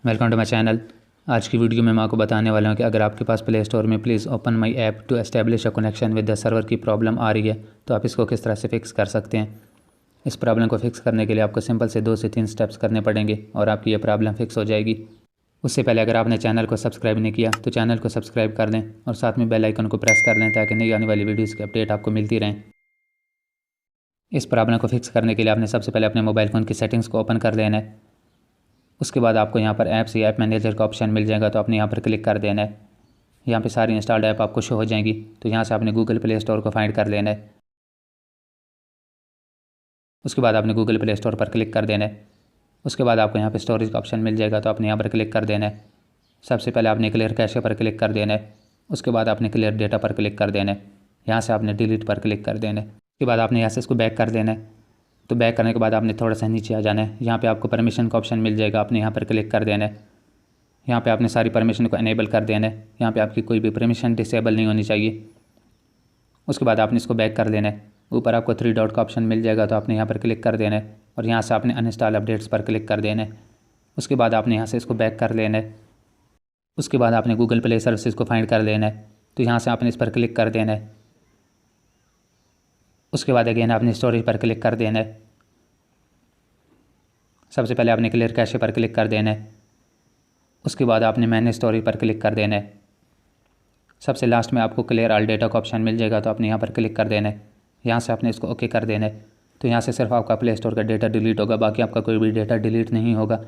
Welcome to my channel. आज की video में मैं आपको बताने वाला हूं कि अगर आपके पास प्ले स्टोर में please open my app to establish a connection with the server की प्रॉब्लम आ रही है तो आप इसको किस तरह से फिक्स कर सकते हैं। इस प्रॉब्लम को फिक्स करने के लिए आपको सिंपल से 2 से 3 स्टेप्स करने पड़ेंगे और आपकी ये प्रॉब्लम फिक्स हो जाएगी। उससे पहले अगर आपने चैनल को सब्सक्राइब नहीं किया तो चैनल को सब्सक्राइब कर लें और साथ में बेल आइकन को प्रेस कर लें ताकि नई आने वाली वीडियोज़ की अपडेट आपको मिलती रहें। इस प्रॉब्लम को फिक्स करने के लिए आपने सबसे पहले अपने मोबाइल फ़ोन की सेटिंग्स को ओपन कर लेना है। उसके बाद आपको यहाँ पर ऐप्स या ऐप मैनेजर का ऑप्शन मिल जाएगा तो आपने यहाँ पर क्लिक कर देना है। यहाँ पे सारी इंस्टॉल्ड ऐप आपको शो हो जाएंगी तो यहाँ से आपने गूगल प्ले स्टोर को फाइंड कर लेना है। उसके बाद आपने गूगल प्ले स्टोर पर क्लिक कर देना है। उसके बाद आपको यहाँ पे स्टोरेज का ऑप्शन मिल जाएगा तो आपने यहाँ पर क्लिक कर देना है। सबसे पहले आपने क्लियर कैशे पर क्लिक कर देना है। उसके बाद आपने क्लियर डेटा पर क्लिक कर देना है। यहाँ से आपने डिलीट पर क्लिक कर देना है। उसके बाद आपने यहाँ से इसको बैक कर देना है। तो बैक करने के बाद आपने थोड़ा सा नीचे आ जाना है। यहाँ पे आपको परमिशन का ऑप्शन मिल जाएगा, आपने यहाँ पर क्लिक कर देना है। यहाँ पे आपने सारी परमिशन को इनेबल कर देना है। यहाँ पे आपकी कोई भी परमिशन डिसेबल नहीं होनी चाहिए। उसके बाद आपने इसको बैक कर लेना है। ऊपर आपको 3 डॉट का ऑप्शन मिल जाएगा तो आपने यहाँ पर क्लिक कर देना है और यहाँ से आपने अनइंस्टॉल अपडेट्स पर क्लिक कर देना है। उसके बाद आपने यहाँ से इसको बैक कर लेना है। उसके बाद आपने गूगल प्ले सर्विसेज को फाइंड कर लेना है तो यहाँ से आपने इस पर क्लिक कर देना है। उसके बाद अगेन आपने स्टोरेज पर क्लिक कर देना है। सबसे पहले आपने क्लियर कैशे पर क्लिक कर देना है। उसके बाद आपने मैनेज स्टोरेज पर क्लिक कर देना है। सबसे लास्ट में आपको क्लियर ऑल डेटा का ऑप्शन मिल जाएगा तो आपने यहाँ पर क्लिक कर देना है। यहाँ से आपने इसको ओके कर देना है। तो यहाँ से सिर्फ आपका प्ले स्टोर का डेटा डिलीट होगा, बाकी आपका कोई भी डेटा डिलीट नहीं होगा।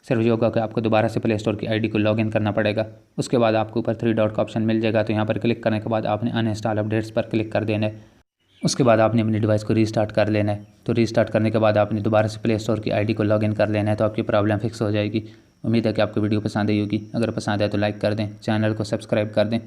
सिर्फ ये होगा कि आपको दोबारा से प्ले स्टोर की आईडी को लॉगिन करना पड़ेगा। उसके बाद आपको ऊपर 3 डॉट का ऑप्शन मिल जाएगा तो यहाँ पर क्लिक करने के बाद आपने अनइंस्टॉल अपडेट्स पर क्लिक कर देना है। उसके बाद आपने अपनी डिवाइस को रीस्टार्ट कर लेना है। तो रीस्टार्ट करने के बाद आपने दोबारा से प्ले स्टोर की आईडी को लॉगिन कर लेना है तो आपकी प्रॉब्लम फिक्स हो जाएगी। उम्मीद है कि आपको वीडियो पसंद आई होगी। अगर पसंद आए तो लाइक कर दें, चैनल को सब्सक्राइब कर दें।